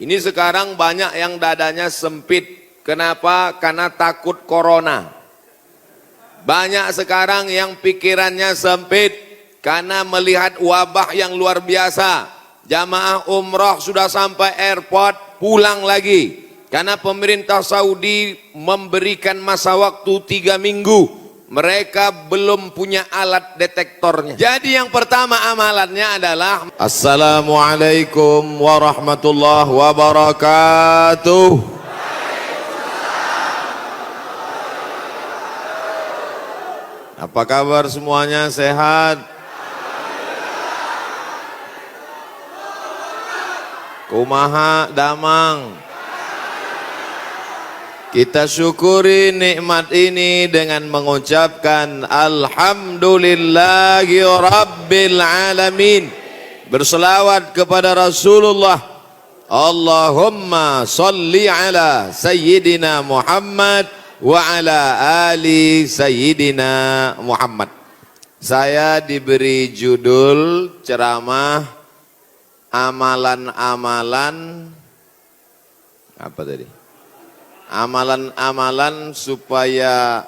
Ini sekarang banyak yang dadanya sempit. Kenapa? Karena takut corona. Banyak sekarang yang pikirannya sempit karena melihat wabah yang luar biasa. Jamaah umrah sudah sampai airport, pulang lagi. Karena pemerintah Saudi memberikan masa waktu 3 minggu. Mereka belum punya alat detektornya. Jadi yang pertama amalannya adalah Assalamualaikum warahmatullahi wabarakatuh. Apa kabar semuanya, sehat? Kumaha damang? Kita syukuri nikmat ini dengan mengucapkan Alhamdulillahi Rabbil Alamin. Berselawat kepada Rasulullah. Allahumma salli ala Sayyidina Muhammad wa ala ali Sayyidina Muhammad. Saya diberi judul ceramah amalan-amalan apa tadi? Amalan-amalan supaya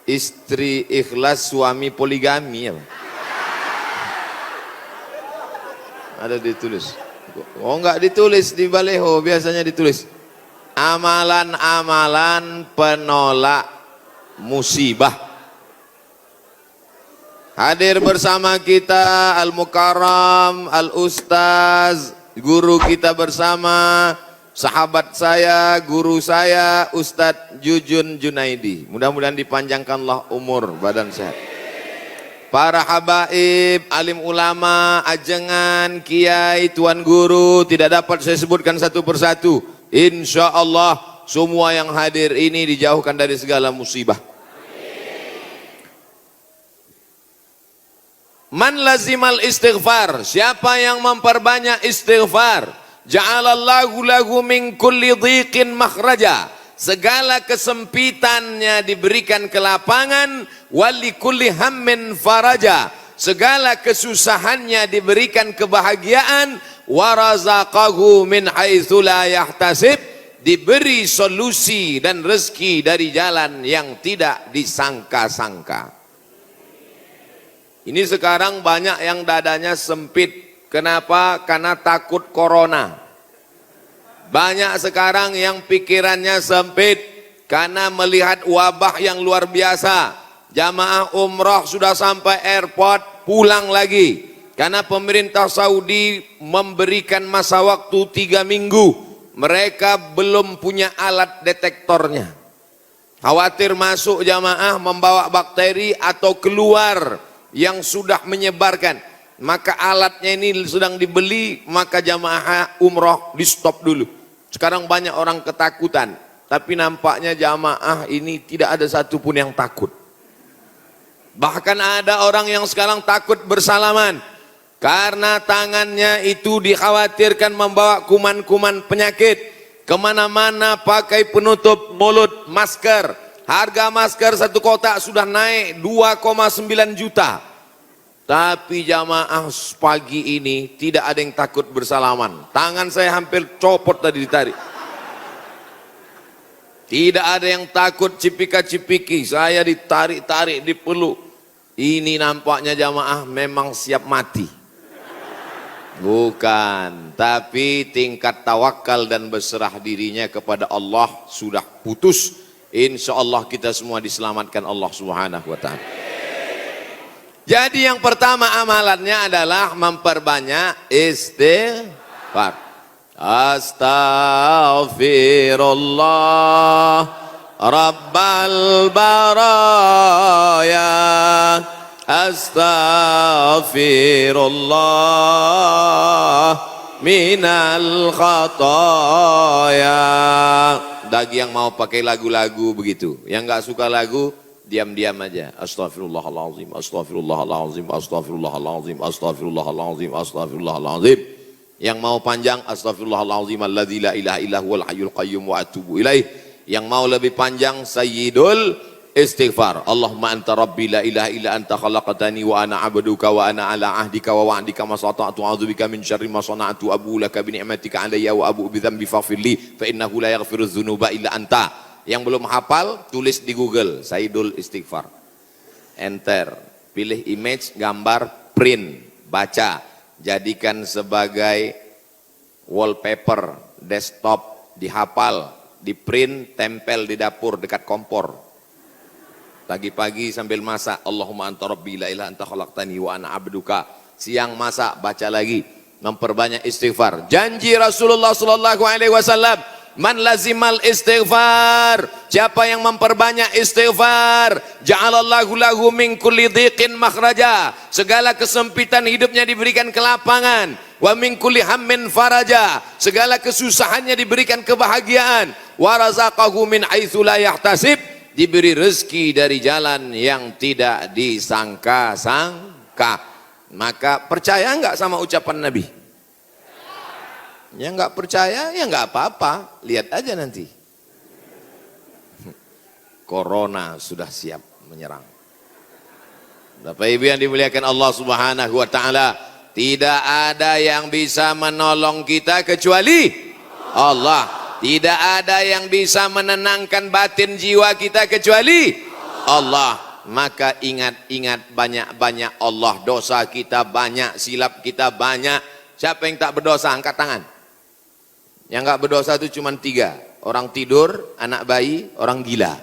istri ikhlas, suami poligami ya. Ada ditulis. Oh enggak ditulis di baleho, biasanya ditulis amalan-amalan penolak musibah. Hadir bersama kita Al-Mukarram, Al-Ustaz, guru kita bersama, sahabat saya, guru saya, Ustadz Jujun Junaidi. Mudah-mudahan dipanjangkanlah umur, badan sehat. Para habaib, alim ulama, ajengan, kiai, tuan guru, tidak dapat saya sebutkan satu persatu. Insya Allah semua yang hadir ini dijauhkan dari segala musibah. Man lazimal istighfar, siapa yang memperbanyak istighfar, ja'alallahu lahu min kulli dhiqin makhraja, segala kesempitannya diberikan kelapangan, wali kulli hammin faraja, segala kesusahannya diberikan kebahagiaan, warazaqahu min haitsu la yahtasib, diberi solusi dan rezeki dari jalan yang tidak disangka-sangka. Ini sekarang banyak yang dadanya sempit. Kenapa? Karena takut corona. Banyak sekarang yang pikirannya sempit karena melihat wabah yang luar biasa. Jamaah umrah sudah sampai airport, pulang lagi. Karena pemerintah Saudi memberikan masa waktu 3 minggu. Mereka belum punya alat detektornya. Khawatir masuk jamaah membawa bakteri atau keluar yang sudah menyebarkan. Maka alatnya ini sedang dibeli, maka jamaah umroh di stop dulu. Sekarang banyak orang ketakutan, tapi nampaknya jamaah ini tidak ada satupun yang takut. Bahkan ada orang yang sekarang takut bersalaman karena tangannya itu dikhawatirkan membawa kuman-kuman penyakit. Kemana-mana pakai penutup mulut, masker. Harga masker satu kotak sudah naik 2,9 juta. Tapi jamaah pagi ini tidak ada yang takut bersalaman. Tangan saya hampir copot tadi ditarik. Tidak ada yang takut cipika-cipiki. Saya ditarik-tarik, dipeluk. Ini nampaknya jamaah memang siap mati. Bukan, tapi tingkat tawakal dan berserah dirinya kepada Allah sudah putus. Insya Allah kita semua diselamatkan Allah Subhanahu wa ta'ala. Jadi yang pertama amalannya adalah memperbanyak istighfar. Astaghfirullah Rabbal baraya, astaghfirullah minal khataya. Bagi yang mau pakai lagu-lagu begitu, yang nggak suka lagu diam-diam aja. Astaghfirullahaladzim, astaghfirullahaladzim, astaghfirullahaladzim, astaghfirullahaladzim, astaghfirullahaladzim. Yang mau panjang, astaghfirullahaladzim alladzi la ilaha illa huwal hayyul qayyum wa atubu ilaih. Yang mau lebih panjang, sayyidul istighfar. Allahumma anta rabbi la ilaha illa anta khalaqtani wa ana abduka wa ana ala ahdika wa wa'dika ma sata'tu a'udzubika min syarri ma sana'tu abu laka bi ni'matika alayya wa abu bi dzambi faghfirli fa innahu la yaghfiru dzunuba illa anta. Yang belum hafal tulis di Google Saidul Istighfar. Enter, pilih image, gambar, print, baca, jadikan sebagai wallpaper, desktop, dihafal, di print, tempel di dapur dekat kompor. Pagi-pagi sambil masak, Allahumma anta rabbi la ilaha anta khalaqtani wa ana abduka. Siang masak, baca lagi, memperbanyak istighfar. Janji Rasulullah sallallahu alaihi wasallam, man lazimal istighfar, siapa yang memperbanyak istighfar, ja'alallahu lahu min kulli dhiqin makhraja, segala kesempitan hidupnya diberikan kelapangan, wa min kulli hammin faraja, segala kesusahannya diberikan kebahagiaan, wa razaqahu min haitsu la yahtasib, diberi rezeki dari jalan yang tidak disangka-sangka. Maka percaya enggak sama ucapan Nabi? Yang enggak percaya ya enggak apa-apa, lihat aja nanti. Corona sudah siap menyerang. Bapak Ibu yang dimuliakan Allah Subhanahu wa taala, tidak ada yang bisa menolong kita kecuali Allah. Tidak ada yang bisa menenangkan batin jiwa kita kecuali Allah. Maka ingat-ingat banyak-banyak Allah. Dosa kita banyak, silap kita banyak. Siapa yang tak berdosa? Angkat tangan. Yang enggak berdosa itu cuma 3. Orang tidur, anak bayi, orang gila.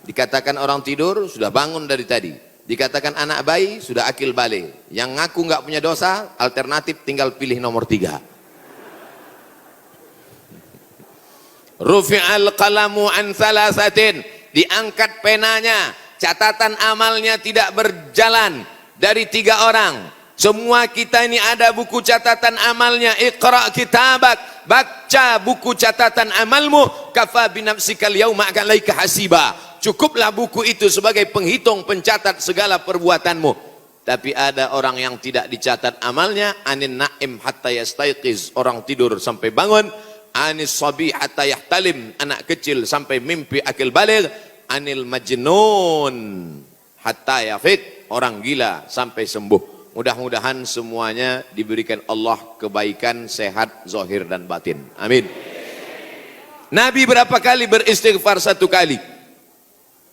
Dikatakan orang tidur sudah bangun dari tadi. Dikatakan anak bayi sudah akil balik. Yang ngaku enggak punya dosa, alternatif tinggal pilih nomor 3. Rufi'al qalamu an thalathatin, diangkat penanya, catatan amalnya tidak berjalan dari 3 orang. Semua kita ini ada buku catatan amalnya. Iqra kitabak, baca buku catatan amalmu, kafa binafsikal yauma alaika hasiba. Cukuplah buku itu sebagai penghitung pencatat segala perbuatanmu. Tapi ada orang yang tidak dicatat amalnya, anin naim hatta yastaiqiz, orang tidur sampai bangun. Anis sabi hatta yahtalim, anak kecil sampai mimpi akil baligh. Anil majnun hatta yafik, orang gila sampai sembuh. Mudah-mudahan semuanya diberikan Allah kebaikan, sehat, zahir dan batin. Amin. Nabi berapa kali beristighfar? 1 kali.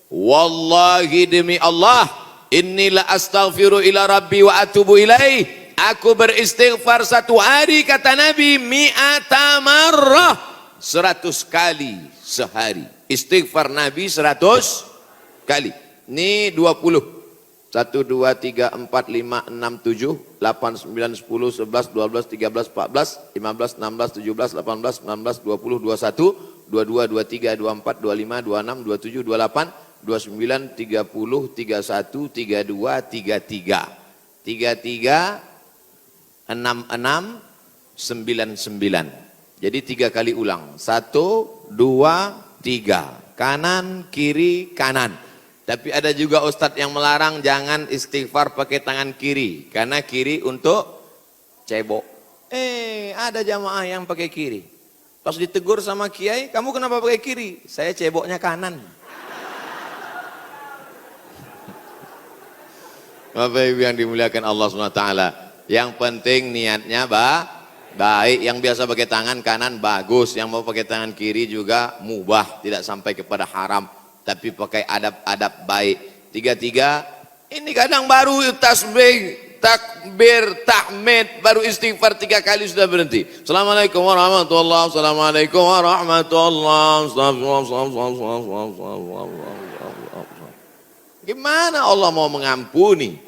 Wallahi demi Allah, innila astaghfiru ila rabbi wa atubu ilaih. Aku beristighfar 1 hari, kata Nabi, mi'ata marrah, 100 kali sehari. Istighfar Nabi 100 kali. Ini 20. 1, 2, 3, 4, 5, 6, 7, 8, 9, 10, 11, 12, 13, 14, 15, 16, 17, 18, 19, 20, 21, 22, 23, 24, 25, 26, 27, 28, 29, 30, 31, 32, 33. 33, 66, 99. Jadi 3 kali ulang. 1, 2, 3. Kanan, kiri, kanan. Tapi ada juga ustadz yang melarang jangan istighfar pakai tangan kiri. Karena kiri untuk cebok. Ada jamaah yang pakai kiri. Pas ditegur sama kiai, kamu kenapa pakai kiri? Saya ceboknya kanan. Bapak Ibu yang dimuliakan Allah SWT. Yang penting niatnya baik. Yang biasa pakai tangan kanan bagus. Yang mau pakai tangan kiri juga mubah. Tidak sampai kepada haram. Tapi pakai adab-adab baik. 3, ini kadang baru tasbih, takbir, tahmid, baru istighfar 3 kali sudah berhenti. Assalamualaikum warahmatullahi wabarakatuh. Assalamualaikum warahmatullahi wabarakatuh. Gimana Allah mau mengampuni?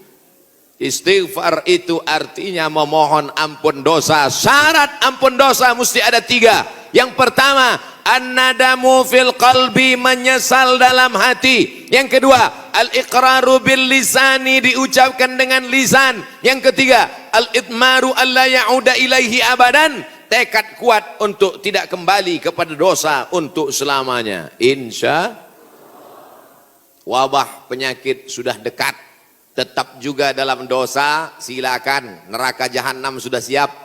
Istighfar itu artinya memohon ampun dosa. Syarat ampun dosa mesti ada 3. Yang pertama, an-nadamu fil qalbi, menyesal dalam hati. Yang kedua, al-iqraru bil lisani, diucapkan dengan lisan. Yang ketiga, al-idmaru alla ya'uda ilaihi abadan, tekad kuat untuk tidak kembali kepada dosa untuk selamanya. Insya wabah penyakit sudah dekat, tetap juga dalam dosa, silakan. Neraka jahanam sudah siap.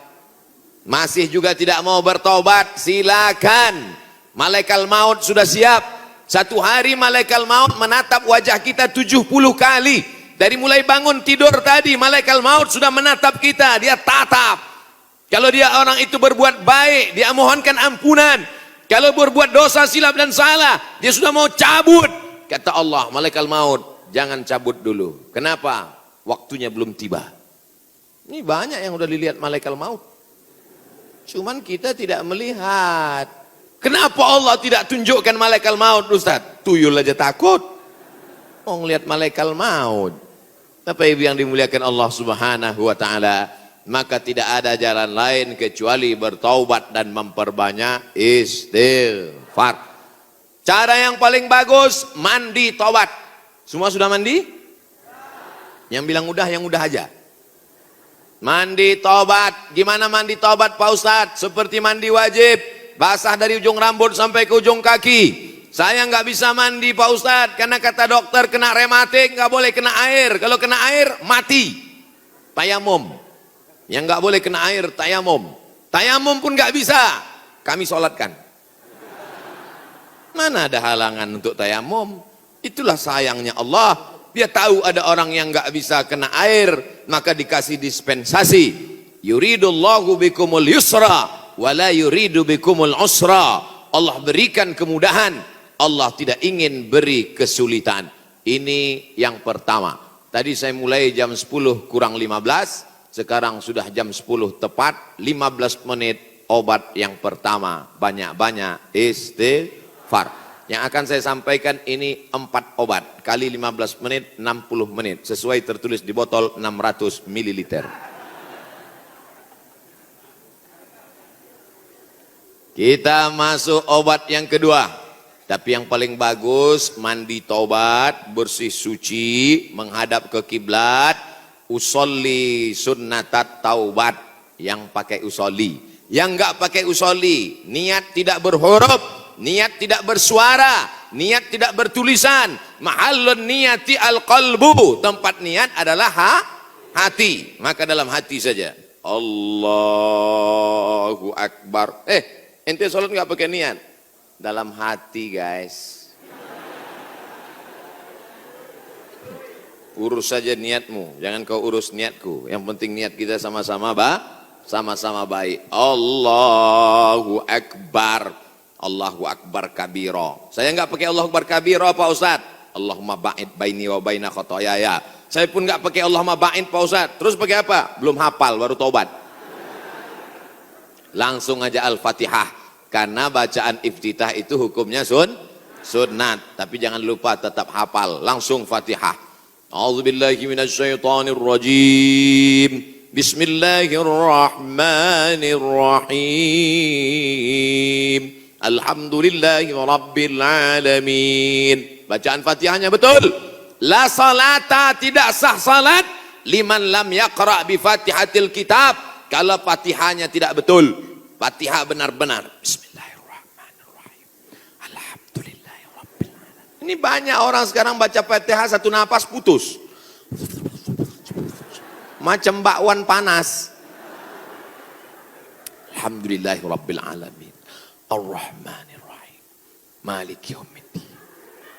Masih juga tidak mau bertobat, silakan. Malaikat maut sudah siap. Satu hari malaikat maut menatap wajah kita 70 kali. Dari mulai bangun tidur tadi, malaikat maut sudah menatap kita, dia tatap. Kalau dia orang itu berbuat baik, dia mohonkan ampunan. Kalau berbuat dosa, silap dan salah, dia sudah mau cabut. Kata Allah, malaikat maut, jangan cabut dulu. Kenapa? Waktunya belum tiba. Ini banyak yang udah dilihat malaikat maut. Cuman kita tidak melihat. Kenapa Allah tidak tunjukkan malaikat maut, Ustaz? Tuyul aja takut. Oh, ngelihat malaikat maut. Apa yang dimuliakan Allah Subhanahu wa taala? Maka tidak ada jalan lain kecuali bertaubat dan memperbanyak istighfar. Cara yang paling bagus, mandi taubat. Semua sudah mandi? Yang bilang udah, yang udah aja. Mandi taubat. Gimana mandi taubat Pak Ustadz? Seperti mandi wajib. Basah dari ujung rambut sampai ke ujung kaki. Saya nggak bisa mandi Pak Ustadz, karena kata dokter kena rematik, nggak boleh kena air. Kalau kena air, mati. Tayamum. Yang nggak boleh kena air, tayamum. Tayamum pun nggak bisa. Kami sholatkan. Mana ada halangan untuk tayamum? Itulah sayangnya Allah. Dia tahu ada orang yang nggak bisa kena air, maka dikasih dispensasi. Yuridullahu bikumul yusra wala yuridu bikumul usra. Allah berikan kemudahan, Allah tidak ingin beri kesulitan. Ini yang pertama. Tadi saya mulai jam 10 kurang 15, sekarang sudah jam 10 tepat, 15 menit obat yang pertama. Banyak-banyak istighfar. Yang akan saya sampaikan ini 4 obat, kali 15 menit, 60 menit. Sesuai tertulis di botol 600 ml. Kita masuk obat yang kedua. Tapi yang paling bagus, mandi taubat, bersih suci, menghadap ke kiblat, usolli sunnatat taubat. Yang pakai usolli. Yang enggak pakai usolli, niat tidak berhuruf, niat tidak bersuara, niat tidak bertulisan. Mahallun niyati al-qalbu. Tempat niat adalah hati. Maka dalam hati saja. Allahu Akbar. Ente sholat nggak pakai niat? Dalam hati guys. Urus saja niatmu, jangan kau urus niatku. Yang penting niat kita sama-sama sama-sama baik. Allahu Akbar. Allahu Akbar kabiro. Saya nggak pakai Allahu Akbar kabiro Pak Ustadz. Allahumma ba'id baini wa baina khotoyaya. Saya pun nggak pakai Allahumma ba'id Pak Ustadz. Terus pakai apa? Belum hafal, baru taubat. Langsung aja Al-Fatihah. Karena bacaan iftitah itu hukumnya sunat. Tapi jangan lupa tetap hafal. Langsung Fatihah. A'udzubillahi minasyaitonir rajim. Bismillahirrahmanirrahim. Alhamdulillahi rabbil alamin. Bacaan Fatihahnya betul. La salata, tidak sah salat liman lam yaqra bi Fatihatil kitab. Kalau Fatihahnya tidak betul. Fatihah benar-benar. Bismillahirrahmanirrahim. Alhamdulillahirrahmanirrahim. Ini banyak orang sekarang baca Fatihah satu napas putus. Macam bakwan panas. Alhamdulillahirrahmanirrahim. Ar-Rahmanirrahim. Maliki yaumiddin.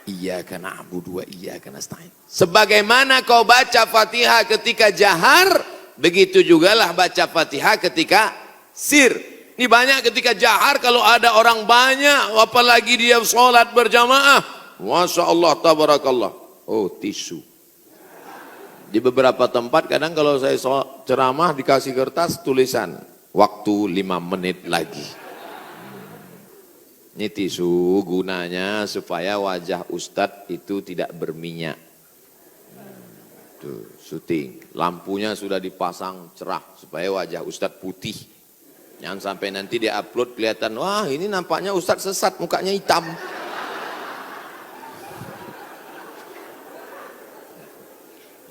Iyyaka na'budu wa iyyaka nasta'in. Sebagaimana kau baca Fatihah ketika jahar, begitu jugalah baca Fatihah ketika sir. Ini banyak ketika jahar, kalau ada orang banyak, apalagi dia sholat berjamaah, Masya Allah, tabarakallah. Oh, tisu. Di beberapa tempat kadang kalau saya ceramah dikasih kertas tulisan, waktu 5 menit lagi. Ini tisu gunanya supaya wajah Ustadz itu tidak berminyak. Tuh, syuting. Lampunya sudah dipasang cerah supaya wajah Ustadz putih. Jangan sampai nanti dia upload kelihatan, wah ini nampaknya Ustadz sesat, mukanya hitam.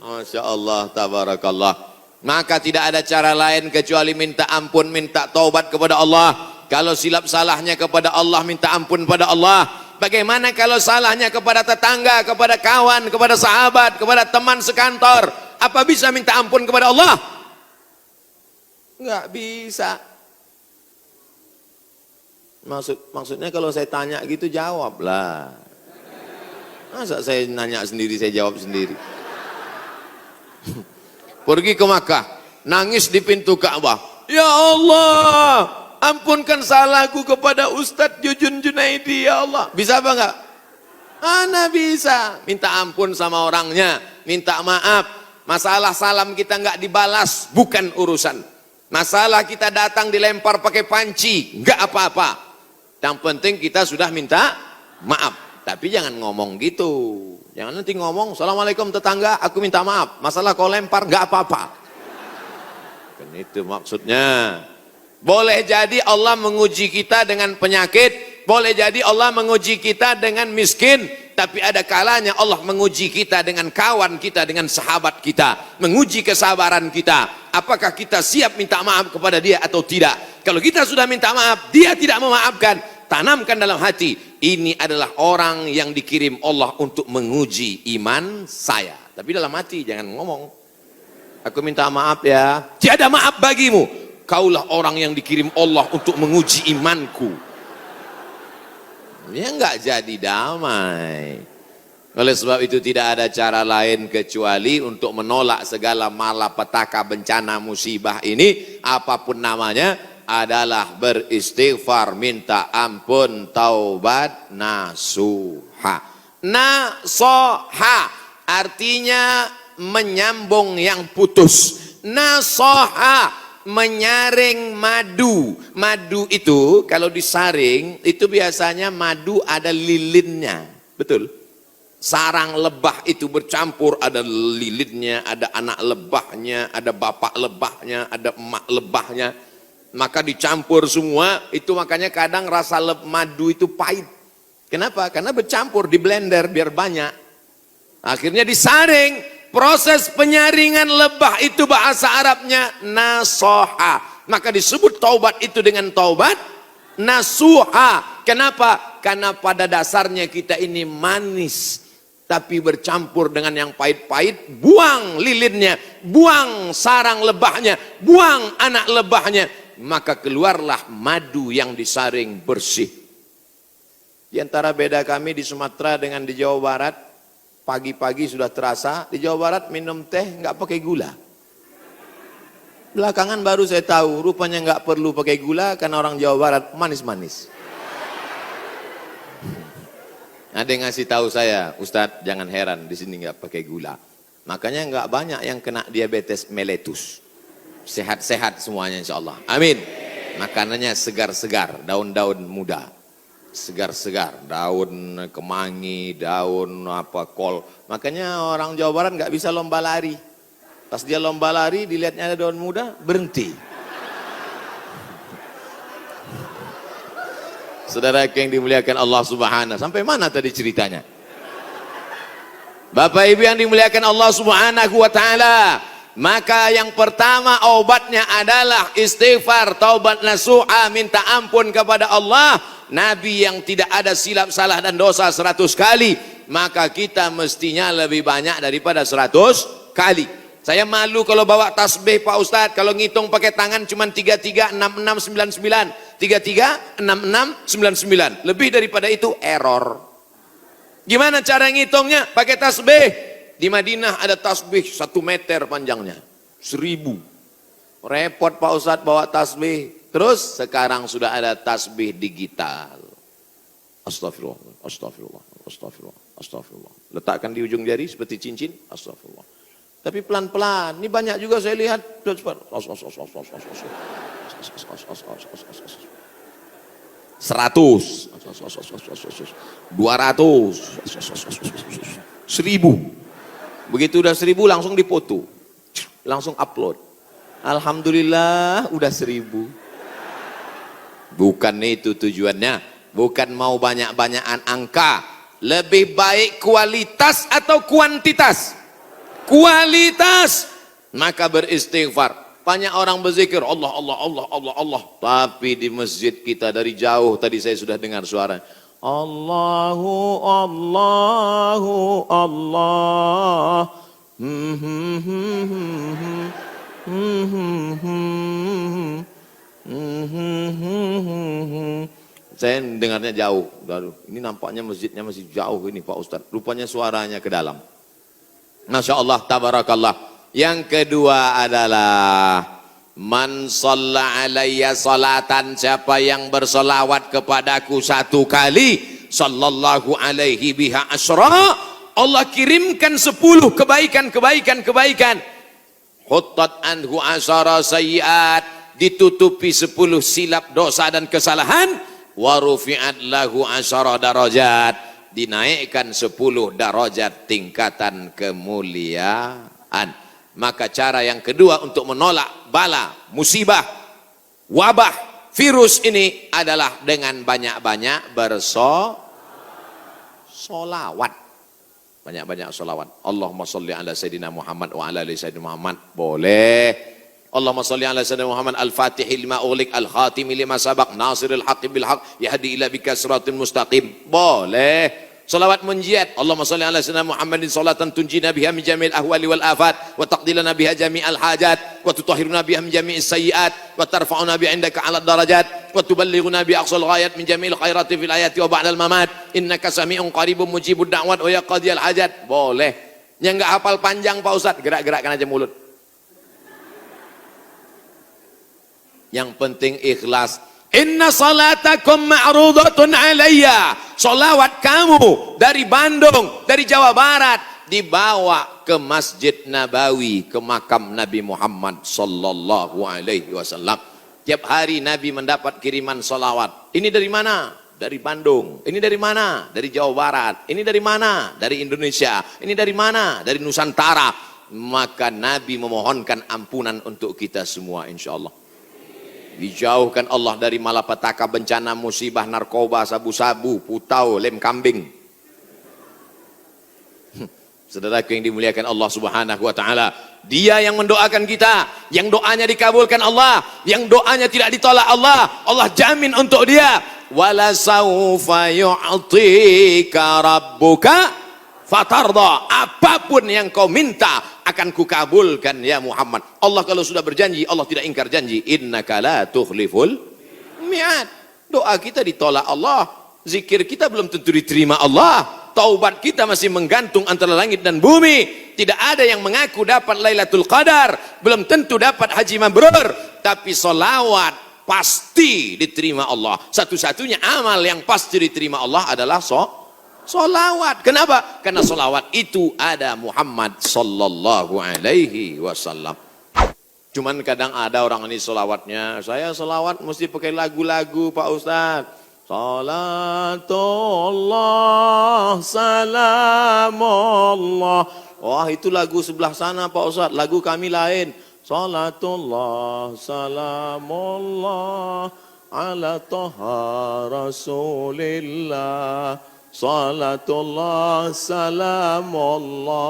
Masya Allah, tabarakallah. Maka tidak ada cara lain kecuali minta ampun, minta taubat kepada Allah. Kalau silap salahnya kepada Allah, minta ampun pada Allah. Bagaimana kalau salahnya kepada tetangga, kepada kawan, kepada sahabat, kepada teman sekantor? Apa bisa minta ampun kepada Allah? Enggak bisa. Maksudnya kalau saya tanya gitu jawablah. Masa saya nanya sendiri, saya jawab sendiri. Pergi ke Makkah, nangis di pintu Ka'bah. Ya Allah, ampunkan salahku kepada Ustadz Jujun Junaidi, ya Allah. Bisa apa enggak? Ana bisa. Minta ampun sama orangnya, minta maaf. Masalah salam kita enggak dibalas, bukan urusan. Masalah kita datang dilempar pakai panci, enggak apa-apa. Yang penting kita sudah minta maaf. Tapi jangan ngomong gitu. Jangan nanti ngomong, Assalamualaikum tetangga, aku minta maaf. Masalah kau lempar, enggak apa-apa. Kan itu maksudnya. Boleh jadi Allah menguji kita dengan penyakit, boleh jadi Allah menguji kita dengan miskin, tapi ada kalanya Allah menguji kita dengan kawan kita, dengan sahabat kita, menguji kesabaran kita. Apakah kita siap minta maaf kepada dia atau tidak? Kalau kita sudah minta maaf, dia tidak memaafkan, tanamkan dalam hati, ini adalah orang yang dikirim Allah untuk menguji iman saya. Tapi dalam hati jangan ngomong, aku minta maaf ya, tiada maaf bagimu, kaulah orang yang dikirim Allah untuk menguji imanku. Ya enggak jadi damai. Oleh sebab itu tidak ada cara lain kecuali untuk menolak segala malapetaka, bencana, musibah ini, apapun namanya, adalah beristighfar, minta ampun, taubat, nasuha. Nasoha artinya menyambung yang putus. Nasoha menyaring madu. Madu itu kalau disaring itu biasanya madu ada lilinnya, betul? Sarang lebah itu bercampur, ada lilinnya, ada anak lebahnya, ada bapak lebahnya, ada emak lebahnya. Maka dicampur semua, itu makanya kadang rasa madu itu pahit. Kenapa? Karena bercampur, di blender biar banyak. Akhirnya disaring, proses penyaringan lebah itu bahasa Arabnya nasoha. Maka disebut taubat itu dengan taubat nasuha. Kenapa? Karena pada dasarnya kita ini manis, tapi bercampur dengan yang pahit-pahit, buang lilinnya, buang sarang lebahnya, buang anak lebahnya, maka keluarlah madu yang disaring bersih. Di antara beda kami di Sumatera dengan di Jawa Barat, pagi-pagi sudah terasa, di Jawa Barat minum teh nggak pakai gula. Belakangan baru saya tahu, rupanya nggak perlu pakai gula karena orang Jawa Barat manis-manis. Ada yang ngasih tahu saya, Ustadz jangan heran di sini nggak pakai gula. Makanya nggak banyak yang kena diabetes meletus. Sehat-sehat semuanya insya Allah. Amin. Makanannya segar-segar, daun-daun muda. Segar-segar, daun kemangi, daun kol. Makanya orang Jawa Barat nggak bisa lomba lari. Pas dia lomba lari, dilihatnya ada daun muda, berhenti. Saudara yang dimuliakan Allah Subhanahu. Sampai mana tadi ceritanya? Bapak Ibu yang dimuliakan Allah Subhanahu wa taala. Maka yang pertama obatnya adalah istighfar, taubat nasuha, minta ampun kepada Allah. Nabi yang tidak ada silap, salah dan dosa 100 kali, maka kita mestinya lebih banyak daripada 100 kali. Saya malu kalau bawa tasbih Pak Ustadz, kalau ngitung pakai tangan cuma 336699, 336699, lebih daripada itu error. Gimana cara ngitungnya? Pakai tasbih. Di Madinah ada tasbih 1 meter panjangnya, 1000. Repot Pak Ustadz bawa tasbih. Terus sekarang sudah ada tasbih digital. Astagfirullah, astagfirullah, astagfirullah, astagfirullah. Letakkan di ujung jari seperti cincin, astagfirullah. Tapi pelan-pelan. Ini banyak juga saya lihat. 100, 200, 1000. Begitu udah 1000 langsung dipoto, langsung upload. Alhamdulillah udah 1000. Bukan itu tujuannya, bukan mau banyak-banyakan angka. Lebih baik kualitas atau kuantitas? Kualitas. Maka beristighfar. Banyak orang berzikir Allah, Allah, Allah, Allah, Allah. Tapi di masjid kita dari jauh tadi saya sudah dengar suara Allahu, Allahu, Allah. Saya dengarnya jauh. Aduh, ini nampaknya masjidnya masih jauh ini Pak Ustadz. Rupanya suaranya ke dalam. Masya Allah, tabarakallah. Yang kedua adalah man shalla alayya salatan, siapa yang bersolawat kepadaku satu kali, sallallahu alaihi biha asyra, Allah kirimkan 10 kebaikan. Huttat anhu asyara sayyiat, ditutupi 10 silap dosa dan kesalahan. Wa rufi'at lahu asyara darajat, dinaikkan 10 darajat tingkatan kemuliaan. Maka cara yang kedua untuk menolak bala, musibah, wabah, virus ini adalah dengan banyak-banyak bersolawat. Banyak-banyak solawat. Allahumma salli ala Sayyidina Muhammad wa ala ali Sayyidina Muhammad. Boleh. Allahumma salli ala Sayyidina Muhammad al-Fatihi lima ughliq al-Khatimi lima sabaq nasiril haqqi bil haqq yahdi ila bika siratal mustaqim. Boleh. Salawat munjiat. Allahumma salli ala Sayyidina Muhammadin salatan tunjina biha min jami'il ahwali wal afat wa taqdilana biha jami'al hajat wa tutahhiruna biha min jami'is sayyiat wa tarfa'una bi 'indaka 'ala darajat wa tuballighuna bi aqsal ghayat min jami'il khairati fil ayati wa ba'dal mamat innaka sami'un qaribun mujibud da'wat wa ya qadiyal hajat. Boleh. Yang enggak hafal panjang Pak Ustaz, gerak-gerakkan aja mulut. Yang penting ikhlas. Inna salatakum ma'rudatun alayya. Salawat kamu dari Bandung, dari Jawa Barat, dibawa ke Masjid Nabawi, ke makam Nabi Muhammad sallallahu alaihi wasallam. Tiap hari Nabi mendapat kiriman salawat. Ini dari mana? Dari Bandung. Ini dari mana? Dari Jawa Barat. Ini dari mana? Dari Indonesia. Ini dari mana? Dari Nusantara. Maka Nabi memohonkan ampunan untuk kita semua insyaallah. Dijauhkan Allah dari malapetaka, bencana, musibah, narkoba, sabu-sabu, putau, lem kambing. Saudaraku yang dimuliakan Allah Subhanahu wa taala, Dia yang mendoakan kita, yang doanya dikabulkan Allah, yang doanya tidak ditolak Allah, Allah jamin untuk dia. Wala saufa yu'tika rabbuka fatarda. Apapun yang kau minta akan kukabulkan ya Muhammad. Allah kalau sudah berjanji, Allah tidak ingkar janji. Innaka la tukhliful mi'ad. Doa kita ditolak Allah, zikir kita belum tentu diterima Allah, taubat kita masih menggantung antara langit dan bumi. Tidak ada yang mengaku dapat Lailatul Qadar, belum tentu dapat haji mabrur, tapi solawat pasti diterima Allah. Satu-satunya amal yang pasti diterima Allah adalah solawat. Kenapa? Karena solawat itu ada Muhammad sallallahu alaihi wasallam. Cuman kadang ada orang ini solawatnya, saya solawat mesti pakai lagu-lagu Pak Ustadz. Salatullah salamullah. Wah itu lagu sebelah sana Pak Ustadz, lagu kami lain. Salatullah salamullah ala toha rasulillah. Salatullah salamullah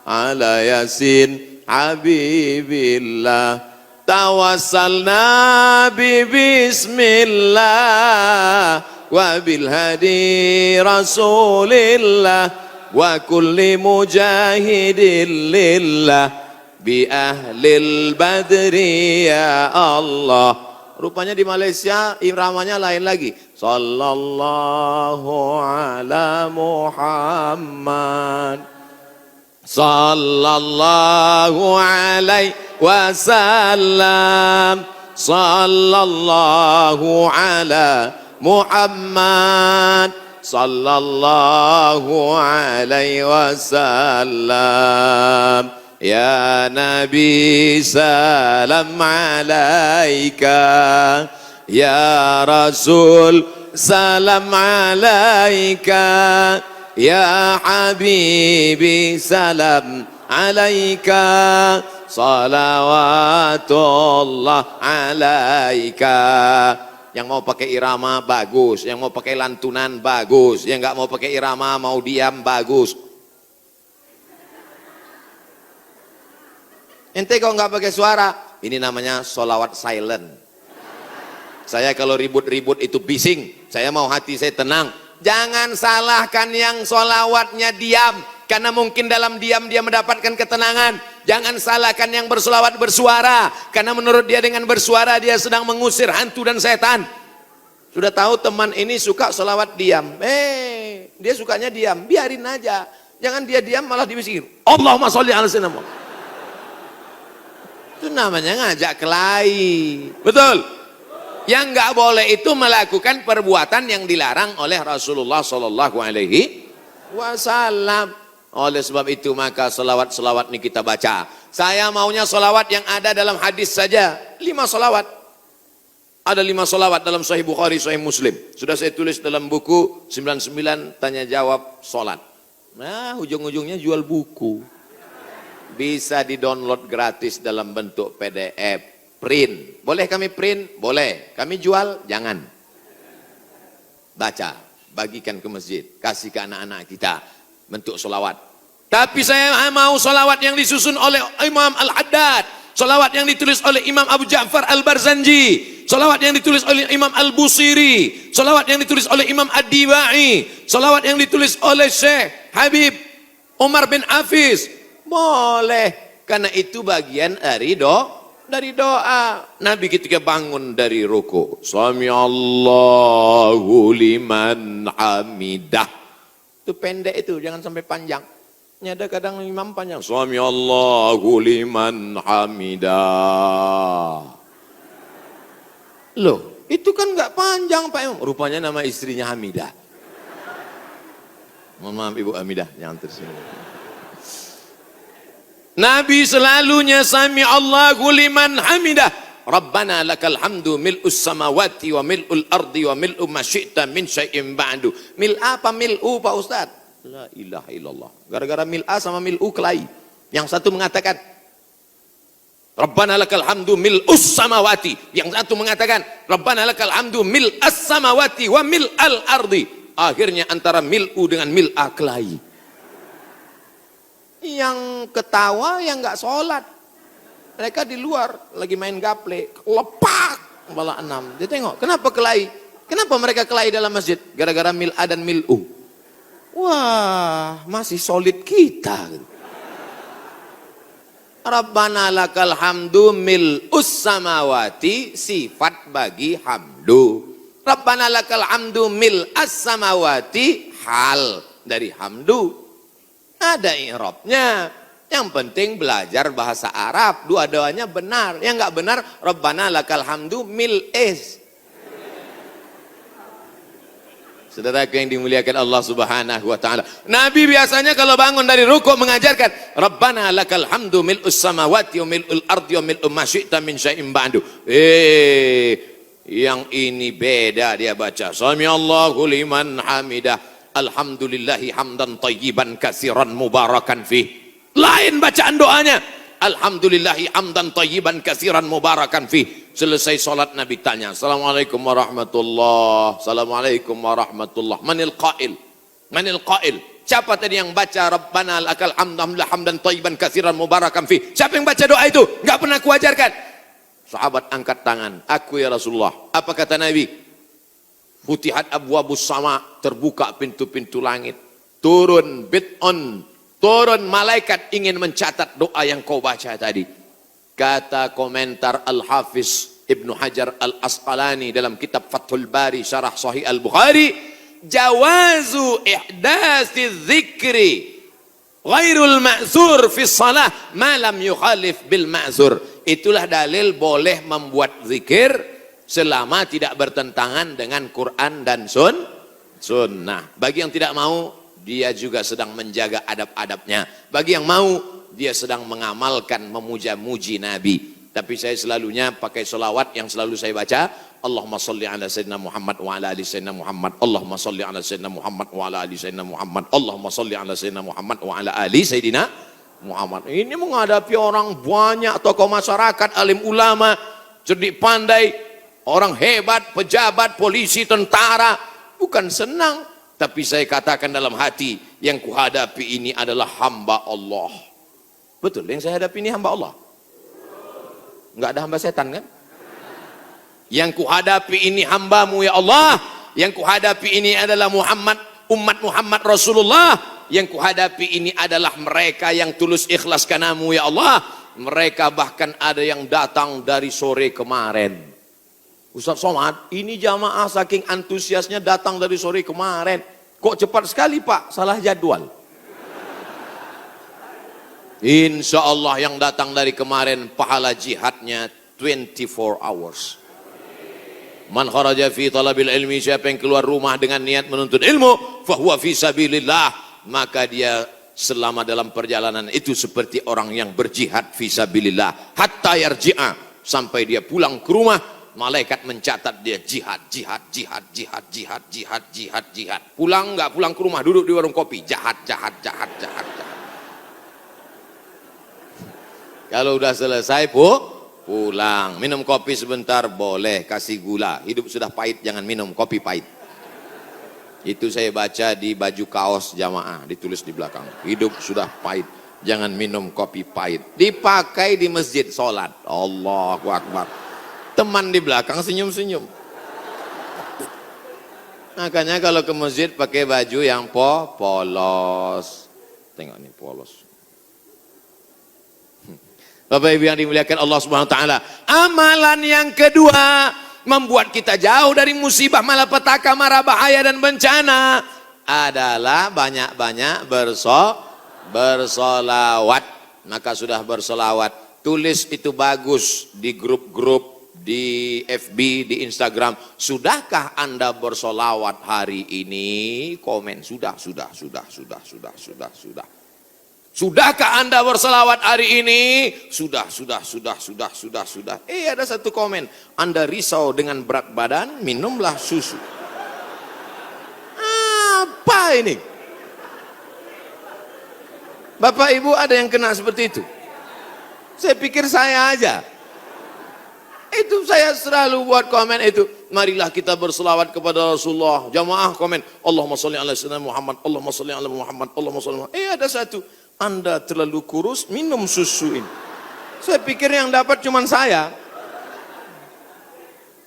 ala yasin habibillah. Tawassalna bismillah wa bil hadi rasulillah wa kulli mujahidin lillah bi ahlil badri ya Allah. Rupanya di Malaysia iramanya lain lagi. Sallallahu ala Muhammad. Sallallahu alaihi wasallam. Sallallahu ala Muhammad. Sallallahu alaihi wasallam. Ya Nabi salam alaika, ya Rasul salam alaika, ya Habibi salam alaika, salawatullah alaika. Yang mau pakai irama bagus, yang mau pakai lantunan bagus, yang nggak mau pakai irama mau diam bagus. Ente kalau nggak pakai suara, ini namanya solawat silent. Saya kalau ribut-ribut itu bising, saya mau hati saya tenang. Jangan salahkan yang solawatnya diam, karena mungkin dalam diam dia mendapatkan ketenangan. Jangan salahkan yang bersolawat bersuara, karena menurut dia dengan bersuara dia sedang mengusir hantu dan setan. Sudah tahu teman ini suka selawat diam. Dia sukanya diam, biarin aja. Jangan dia diam malah dibisir. Allahumma sholli ala sayyidina Muhammad. Itu namanya ngajak kelahi. Betul? Yang nggak boleh itu melakukan perbuatan yang dilarang oleh Rasulullah Sallallahu Alaihi Wasallam. Oleh sebab itu maka selawat-selawat ini kita baca. Saya maunya selawat yang ada dalam hadis saja. 5 selawat. Ada 5 selawat dalam Sahih Bukhari, Sahih Muslim. Sudah saya tulis dalam buku 99 tanya jawab solat. Nah, ujung-ujungnya jual buku. Bisa di-download gratis dalam bentuk PDF. Print. Boleh kami print? Boleh. Kami jual? Jangan. Baca. Bagikan ke masjid. Kasih ke anak-anak kita. Bentuk solawat. Tapi saya mau solawat yang disusun oleh Imam Al-Haddad. Solawat yang ditulis oleh Imam Abu Ja'far Al-Barzanji. Solawat yang ditulis oleh Imam Al-Busiri. Solawat yang ditulis oleh Imam Ad-Dibai. Solawat yang ditulis oleh Syekh Habib Umar bin Hafiz. Boleh. Karena itu bagian dari doa. Nabi ketika bangun dari ruku. Sami Allahu liman hamidah. Itu pendek itu. Jangan sampai panjang. Ini ada kadang imam panjang. Sami Allahu liman hamidah. Loh, itu kan nggak panjang Pak Imam. Rupanya nama istrinya Hamidah. Mohon maaf Ibu Hamidah, jangan tersinggung. Nabi selalunya Sami Allahu liman hamidah. Rabbana lakal hamdu mil'us samawati wa mil'ul ardi wa mil'u ma syi'ta min syai'in ba'du. Mil apa mil'u Pak Ustaz? La ilaha illallah. Gara-gara mil'a sama mil'u kelahi. Yang satu mengatakan Rabbana lakal hamdu mil'us samawati. Yang satu mengatakan Rabbana lakal hamdu mil'as samawati wa mil'al ardi. Akhirnya antara mil'u dengan mil'a kelahi. Yang ketawa yang nggak sholat. Mereka di luar lagi main gaple, lepak malah 6. Dia tengok, kenapa kelahi? Kenapa mereka kelahi dalam masjid? Gara-gara mil'a dan mil'u. Wah, masih solid kita. Rabbana lakal hamdu mil'us samawati, sifat bagi hamdu. Rabbana lakal hamdu mil'as samawati, hal dari hamdu. Ada i'rabnya. Yang penting belajar bahasa Arab. Dua-duanya benar. Yang enggak benar, Rabbana lakal hamdu mil'is. Saudaraku yang dimuliakan Allah Subhanahu wa taala. Nabi biasanya kalau bangun dari rukuk mengajarkan Rabbana lakal hamdu mil'us samawati wa mil'ul ardi wa mil'u ma syi'ta min syai'in ba'du. Yang ini beda dia baca. Sami Allahu liman hamidah. Alhamdulillahi hamdan tayyiban katsiran mubarakan fih. Lain bacaan doanya. Alhamdulillahi hamdan tayyiban katsiran mubarakan fih. Selesai sholat Nabi tanya, Assalamualaikum warahmatullah. Assalamualaikum warahmatullah. Manil qail? Manil qail? Siapa tadi yang baca Rabbana lakal hamdan tayyiban katsiran mubarakan fih? Siapa yang baca doa itu? Enggak pernah kuajarkan. Sahabat angkat tangan. Aku ya Rasulullah. Apa kata Nabi? Futihat abwabus sama, terbuka pintu-pintu langit. Turun bid'un, turun malaikat ingin mencatat doa yang kau baca tadi. Kata komentar Al-Hafiz Ibnu Hajar Al-Asqalani dalam kitab Fathul Bari Syarah Sahih Al-Bukhari, jawazu ihdasi dzikri ghairul ma'zur fi shalah ma lam yukhalif bil ma'zur. Itulah dalil boleh membuat zikir selama tidak bertentangan dengan Quran dan sunnah. Bagi yang tidak mau, dia juga sedang menjaga adab-adabnya. Bagi yang mau, dia sedang mengamalkan memuja-muji Nabi. Tapi saya selalunya pakai selawat yang selalu saya baca. Allahumma salli ala sayyidina Muhammad wa ala ali sayyidina Muhammad. Allahumma salli ala sayyidina Muhammad wa ala ali sayyidina Muhammad. Allahumma salli ala sayyidina Muhammad wa ala ali sayyidina Muhammad. Ini menghadapi orang banyak, tokoh masyarakat, alim ulama, cerdik pandai, orang hebat, pejabat, polisi, tentara. Bukan senang. Tapi saya katakan dalam hati, yang kuhadapi ini adalah hamba Allah. Betul, yang saya hadapi ini hamba Allah. Enggak ada hamba setan kan? Yang kuhadapi ini hambamu ya Allah. Yang kuhadapi ini adalah Muhammad, umat Muhammad Rasulullah. Yang kuhadapi ini adalah mereka yang tulus ikhlas karenamu ya Allah. Mereka bahkan ada yang datang dari sore kemarin. Ustaz Somad, ini jamaah saking antusiasnya datang dari sore kemarin. Kok cepat sekali Pak? Salah jadwal. Insya Allah yang datang dari kemarin pahala jihadnya 24 hours. Man kharaja fi talabil ilmi, siapa yang keluar rumah dengan niat menuntut ilmu, fahuwa fi sabilillah, maka dia selama dalam perjalanan itu seperti orang yang berjihad fi sabilillah hatta yarji'a, sampai dia pulang ke rumah. Malaikat mencatat dia jihad. Pulang nggak pulang ke rumah, duduk di warung kopi, jahat. Kalau udah selesai pulang, minum kopi sebentar boleh, kasih gula. Hidup sudah pahit, jangan minum kopi pahit. Itu saya baca di baju kaos jamaah, ditulis di belakang. Hidup sudah pahit, jangan minum kopi pahit. Dipakai di masjid sholat. Allahu Akbar. Teman di belakang senyum-senyum. Makanya kalau ke masjid pakai baju yang polos. Tengok nih polos. Bapak Ibu yang dimuliakan Allah Subhanahu wa taala. Amalan yang kedua membuat kita jauh dari musibah, malapetaka, mara bahaya dan bencana adalah banyak-banyak bersolawat. Maka sudah bersolawat, tulis itu bagus di grup-grup, di FB, di Instagram. Sudahkah Anda bersolawat hari ini? Komen, sudah. Sudahkah Anda berselawat hari ini? Sudah. Ada satu komen, Anda risau dengan berat badan, minumlah susu. Apa ini? Bapak Ibu ada yang kena seperti itu? Saya pikir saya aja. Itu saya selalu buat komen itu. Marilah kita berselawat kepada Rasulullah. Jamaah komen, Allahumma sholli ala sayyidina Muhammad, Allahumma sholli ala Muhammad, Allahumma sholli ala Muhammad. Ada satu, Anda terlalu kurus, minum susu ini. Saya pikir yang dapat cuma saya.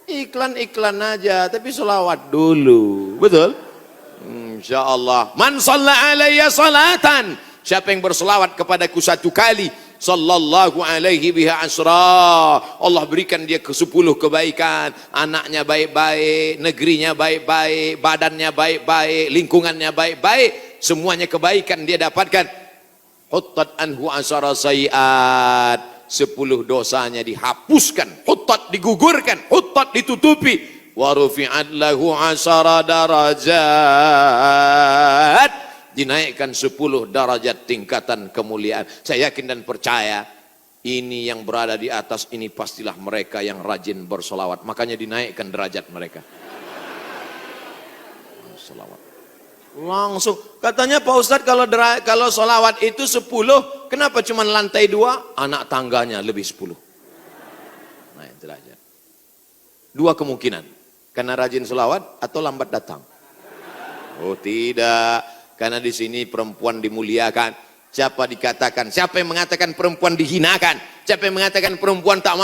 Iklan-iklan aja, tapi selawat dulu. Betul? Insya Allah. Man shalla alayya salatan. Siapa yang berselawat kepadaku satu kali, sallallahu alaihi biha asra, Allah berikan dia ke 10 kebaikan. Anaknya baik-baik, negerinya baik-baik, badannya baik-baik, lingkungannya baik-baik, semuanya kebaikan dia dapatkan. Huttat anhu asara sayiat, 10 dosanya dihapuskan. Huttat digugurkan, huttat ditutupi. Wa rufi'at lahu asara darajat, dinaikkan 10 derajat tingkatan kemuliaan. Saya yakin dan percaya ini yang berada di atas ini pastilah mereka yang rajin bersolawat, makanya dinaikkan derajat mereka. Solawat langsung. Katanya Pak Ustadz kalau solawat itu 10, kenapa cuma lantai 2? Anak tangganya lebih 10. Naik derajat. 2 kemungkinan, karena rajin solawat atau lambat datang. Oh tidak, karena di sini perempuan dimuliakan. Siapa yang mengatakan perempuan dihinakan? Siapa yang mengatakan perempuan tak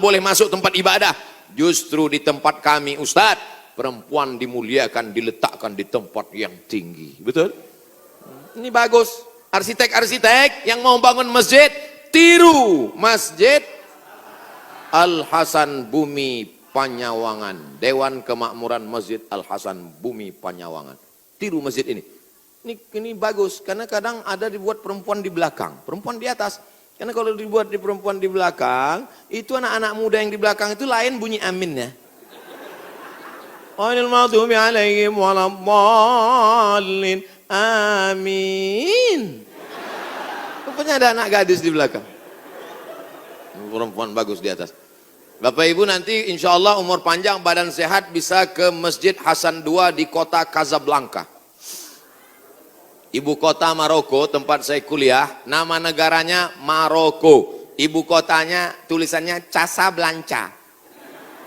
boleh masuk tempat ibadah? Justru di tempat kami Ustadz, perempuan dimuliakan, diletakkan di tempat yang tinggi. Betul? Ini bagus. Arsitek-arsitek yang mau bangun masjid, tiru Masjid Al-Hasan Bumi Panyawangan. Dewan Kemakmuran Masjid Al-Hasan Bumi Panyawangan. Tiru masjid ini. Ini bagus, karena kadang ada dibuat perempuan di belakang, perempuan di atas. Karena kalau dibuat di perempuan di belakang, itu anak-anak muda yang di belakang itu lain bunyi aminnya. Ghairil maghdubi alaihim waladdallin. Amin. Rupanya ada anak gadis di belakang. Perempuan bagus di atas. Bapak Ibu nanti insya Allah umur panjang, badan sehat, bisa ke Masjid Hasan II di kota Casablanca. Ibu kota Maroko, tempat saya kuliah, nama negaranya Maroko. Ibu kotanya tulisannya Casablanca.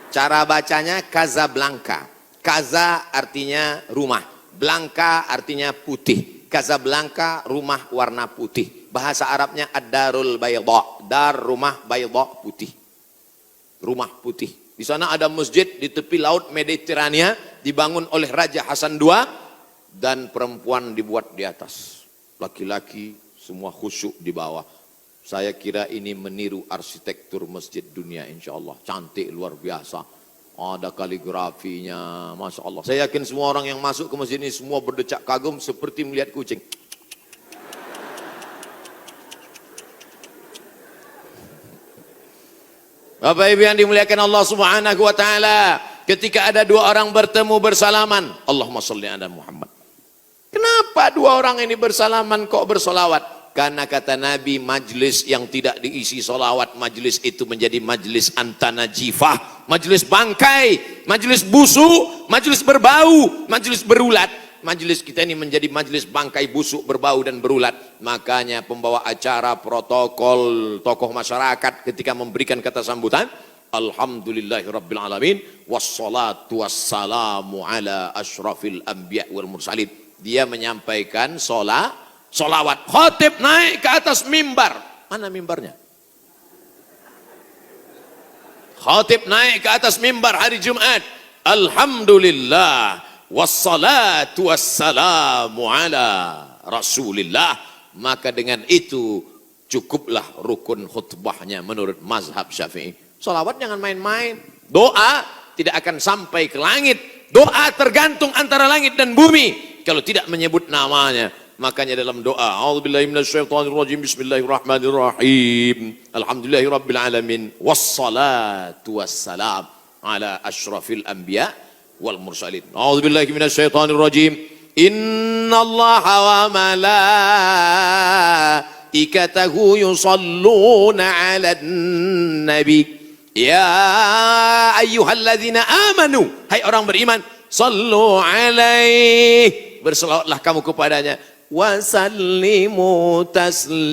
Cara bacanya Casablanca. Casa artinya rumah, Blanca artinya putih. Casablanca rumah warna putih. Bahasa Arabnya ad-darul bayda, dar rumah bayda putih. Rumah putih. Di sana ada masjid di tepi laut Mediterania, dibangun oleh Raja Hasan II, dan perempuan dibuat di atas. Laki-laki semua khusyuk di bawah. Saya kira ini meniru arsitektur masjid dunia insya Allah. Cantik luar biasa. Ada kaligrafinya, Masya Allah. Saya yakin semua orang yang masuk ke masjid ini semua berdecak kagum seperti melihat kucing. Bapak Ibu yang dimuliakan Allah Subhanahu wa taala, ketika ada dua orang bertemu bersalaman, Allahumma sholli ala Muhammad. Kenapa dua orang ini bersalaman kok bersolawat? Karena kata Nabi, majlis yang tidak diisi solawat, majlis itu menjadi majlis antanajifah, majlis bangkai, majlis busuk, majlis berbau, majlis berulat. Majlis kita ini menjadi majlis bangkai, busuk, berbau dan berulat. Makanya pembawa acara, protokol, tokoh masyarakat ketika memberikan kata sambutan, Alhamdulillahirrabbilalamin, wassalatu wassalamu ala ashrafil anbiya wal mursalin. Dia menyampaikan solawat. Khatib naik ke atas mimbar. Mana mimbarnya? Khatib naik ke atas mimbar hari Jumat. Alhamdulillah wassalatu wassalamu ala Rasulillah. Maka dengan itu cukuplah rukun khutbahnya menurut mazhab Syafi'i. Solawat jangan main-main. Doa tidak akan sampai ke langit. Doa tergantung antara langit dan bumi kalau tidak menyebut namanya. Makanya dalam doa, a'udzubillahi minasyaitonirrajim, bismillahirrahmanirrahim, alhamdulillahirabbil alamin, wassalatu wassalam ala asyrafil anbiya wal mursalin. A'udzubillahi minasyaitonirrajim, innallaha wa malaikatahu yusalluna 'alan nabi, ya ayyuhalladzina amanu, hai orang beriman, sallu alaihi, berselawatlah kamu kepadanya, wasallimu taslima.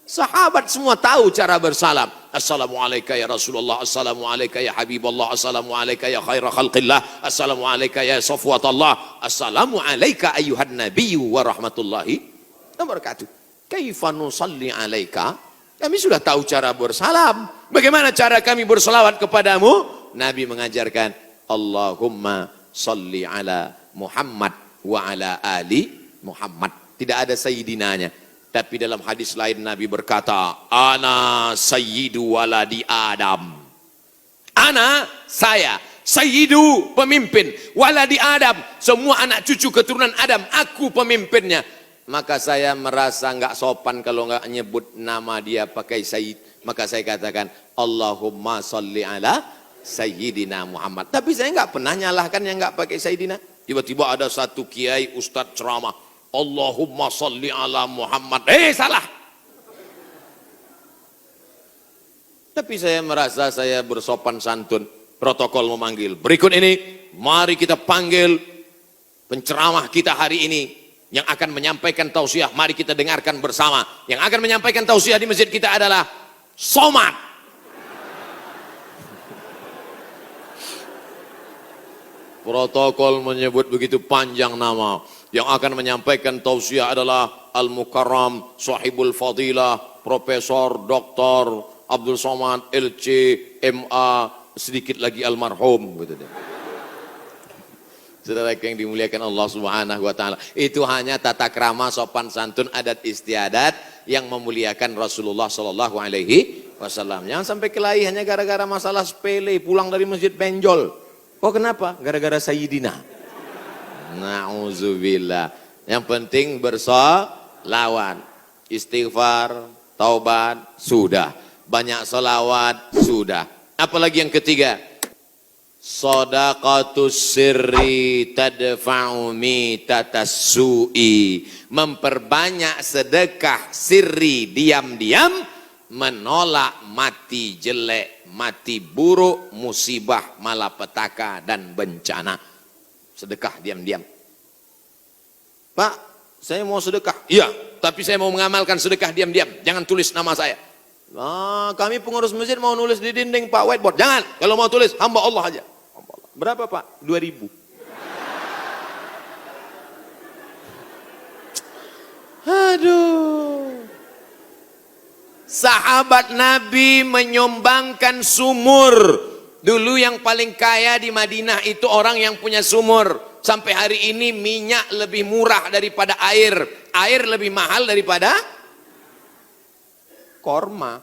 Sahabat semua tahu cara bersalam. Assalamualaikum ya Rasulullah, assalamualaikum ya Habiballah, assalamualaikum ya khaira khalqillah, assalamualaikum ya safwatallah, assalamualaikum ayuhan nabiyyu wa rahmatullahi wa barakatuh. Kaifa nusalli alaika? Kami sudah tahu cara bersalam. Bagaimana cara kami berselawat kepadamu? Nabi mengajarkan, Allahumma salli ala Muhammad wa ala ali Muhammad. Tidak ada sayyidinanya. Tapi dalam hadis lain Nabi berkata, ana sayyidu waladi Adam. Ana, saya, sayyidu, pemimpin, waladi Adam, semua anak cucu keturunan Adam, aku pemimpinnya. Maka saya merasa nggak sopan kalau nggak nyebut nama dia pakai sayyid. Maka saya katakan, Allahumma salli ala Sayyidina Muhammad. Tapi saya nggak pernah nyalahkan yang nggak pakai Sayyidina. Tiba-tiba ada satu kiai ustadz ceramah, Allahumma salli ala Muhammad. Salah. Tapi saya merasa saya bersopan santun. Protokol memanggil. Berikut ini, mari kita panggil penceramah kita hari ini yang akan menyampaikan tausiah. Mari kita dengarkan bersama. Yang akan menyampaikan tausiah di masjid kita adalah Somad. Protokol menyebut begitu panjang nama. Yang akan menyampaikan tausiah adalah Al-Mukarram, Sahibul Fadilah, Profesor Dr. Abdul Somad, LC, MA, sedikit lagi almarhum. Gitu deh. Saudara yang dimuliakan Allah Subhanahu wa taala. Itu hanya tata krama, sopan santun, adat istiadat yang memuliakan Rasulullah sallallahu alaihi wasallam. Jangan sampai kelahi hanya gara-gara masalah sepele, pulang dari masjid benjol. Oh kenapa? Gara-gara Sayyidina. Na'udzubillah. Yang penting bersolawat, istighfar, taubat, sudah. Banyak solawat, sudah. Apalagi yang ketiga, Shadaqatus sirri tadfa'u mitatas su'i. Memperbanyak sedekah sirri, diam-diam, menolak mati jelek, mati buruk, musibah, malapetaka dan bencana. Sedekah diam-diam. Pak, saya mau sedekah. Iya, tapi saya mau mengamalkan sedekah diam-diam. Jangan tulis nama saya. Kami pengurus masjid mau nulis di dinding Pak whiteboard. Jangan, kalau mau tulis hamba Allah aja. Berapa Pak? 2.000. Aduh. Sahabat Nabi menyumbangkan sumur. Dulu yang paling kaya di Madinah itu orang yang punya sumur. Sampai hari ini minyak lebih murah daripada air. Air lebih mahal daripada korma.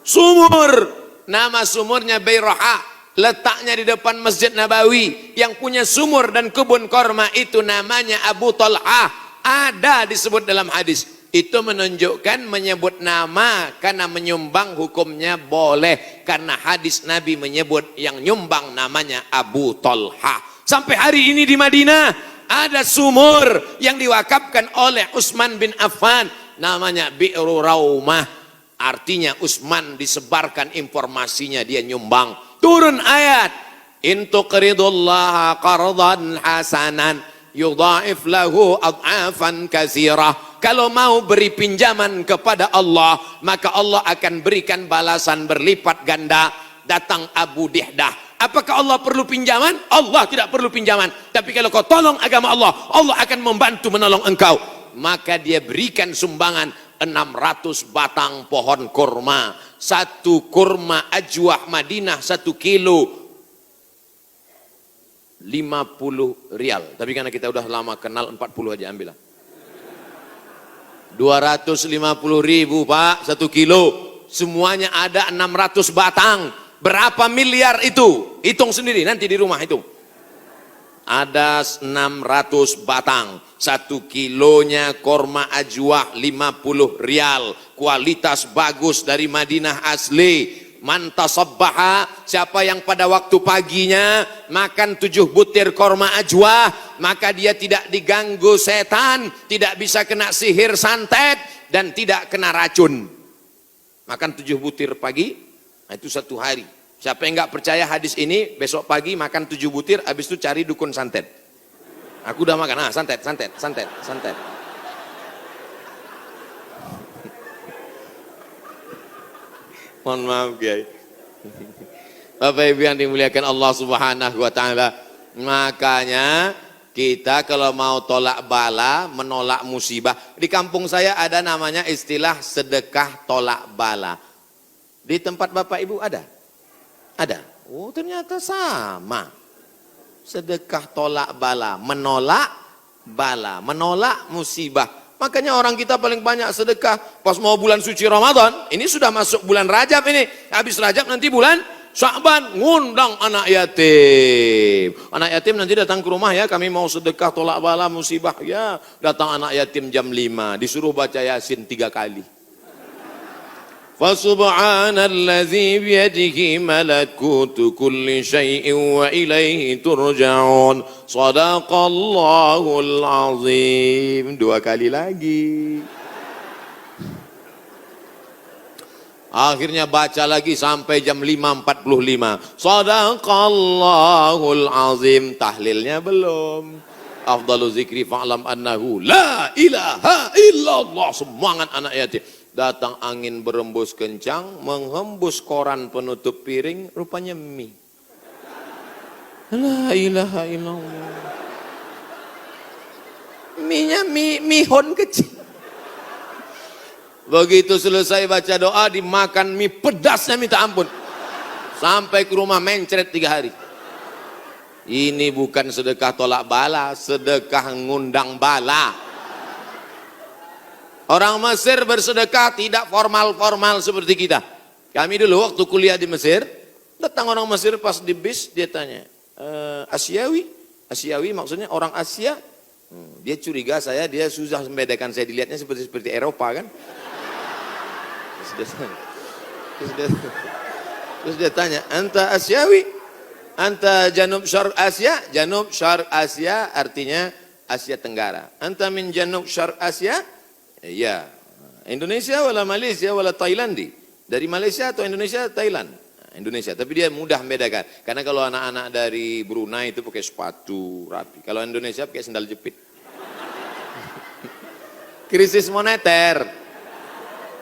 Sumur Nama sumurnya Bairaha. Letaknya di depan Masjid Nabawi. Yang punya sumur dan kebun korma itu namanya Abu Talhah. Ada disebut dalam hadis. Itu menunjukkan menyebut nama karena menyumbang hukumnya boleh. Karena hadis Nabi menyebut yang nyumbang namanya Abu Talhah. Sampai hari ini di Madinah ada sumur yang diwakafkan oleh Utsman bin Affan. Namanya Bi'ru Raumah. Artinya Utsman disebarkan informasinya, dia nyumbang. Turun ayat. In tuqridullaha qardan hasanan yudha'if lahu ad'afan katsirah. Kalau mau beri pinjaman kepada Allah, maka Allah akan berikan balasan berlipat ganda. Datang Abu Dihdah. Apakah Allah perlu pinjaman? Allah tidak perlu pinjaman. Tapi kalau kau tolong agama Allah, Allah akan membantu menolong engkau. Maka dia berikan sumbangan 600 batang pohon kurma. Satu kurma ajwah Madinah 1 kilo 50 rial. Tapi karena kita udah lama kenal 40 aja ambillah. 250.000 Pak 1 kilo. Semuanya ada 600 batang. Berapa miliar itu? Hitung sendiri nanti di rumah hitung. Ada 600 batang. 1 kilonya korma ajwah 50 rial. Kualitas bagus dari Madinah asli. Man tasabbaha, siapa yang pada waktu paginya makan 7 butir korma ajwah, maka dia tidak diganggu setan, tidak bisa kena sihir santet, dan tidak kena racun. Makan 7 butir pagi, nah itu 1 hari. Siapa yang nggak percaya hadis ini, besok pagi makan 7 butir, habis itu cari dukun santet. Aku udah makan, santet. Mohon maaf Kiai. Bapak Ibu yang dimuliakan Allah Subhanahu wa taala. Makanya kita kalau mau tolak bala, menolak musibah. Di kampung saya ada namanya istilah sedekah tolak bala. Di tempat Bapak Ibu ada? Ada. Oh, ternyata sama. Sedekah tolak bala, menolak bala, menolak musibah. Makanya orang kita paling banyak sedekah pas mau bulan suci Ramadan. Ini sudah masuk bulan Rajab ini. Habis Rajab nanti bulan Sya'ban, ngundang anak yatim. Anak yatim nanti datang ke rumah ya, kami mau sedekah tolak bala musibah. Ya, datang anak yatim jam 5, disuruh baca Yasin 3 kali. Fasubhanallazi biyadihi malakutu kulli syai'in wa ilaihi turja'un. Shadaqallahul azim. 2 kali lagi. Akhirnya baca lagi sampai jam 5.45. Shadaqallahul azim. Tahlilnya belum. Afdalu zikri fa'lam annahu la ilaha illallah. Semangat anak yatim. Datang angin berembus kencang, menghembus koran penutup piring, rupanya mie. La ilaha illallah. Mie-nya mihon kecil. Begitu selesai baca doa, dimakan mie pedasnya minta ampun. Sampai ke rumah mencret 3 hari. Ini bukan sedekah tolak bala, sedekah ngundang bala. Orang Mesir bersedekah tidak formal-formal seperti kita. Kami dulu waktu kuliah di Mesir, datang orang Mesir pas di bis, dia tanya, Asiawi? Asiawi maksudnya orang Asia? Dia curiga saya, dia susah membedakan saya, dilihatnya seperti Eropa kan. Terus dia tanya, anta Asiawi? Anta Janub Syarq Asia? Janub Syarq Asia artinya Asia Tenggara. Anta min Janub Syarq Asia? Ya, Indonesia wala Malaysia wala Thailandi. Dari Malaysia atau Indonesia, Thailand. Indonesia, tapi dia mudah membedakan. Karena kalau anak-anak dari Brunei itu pakai sepatu rapi. Kalau Indonesia pakai sandal jepit. Krisis moneter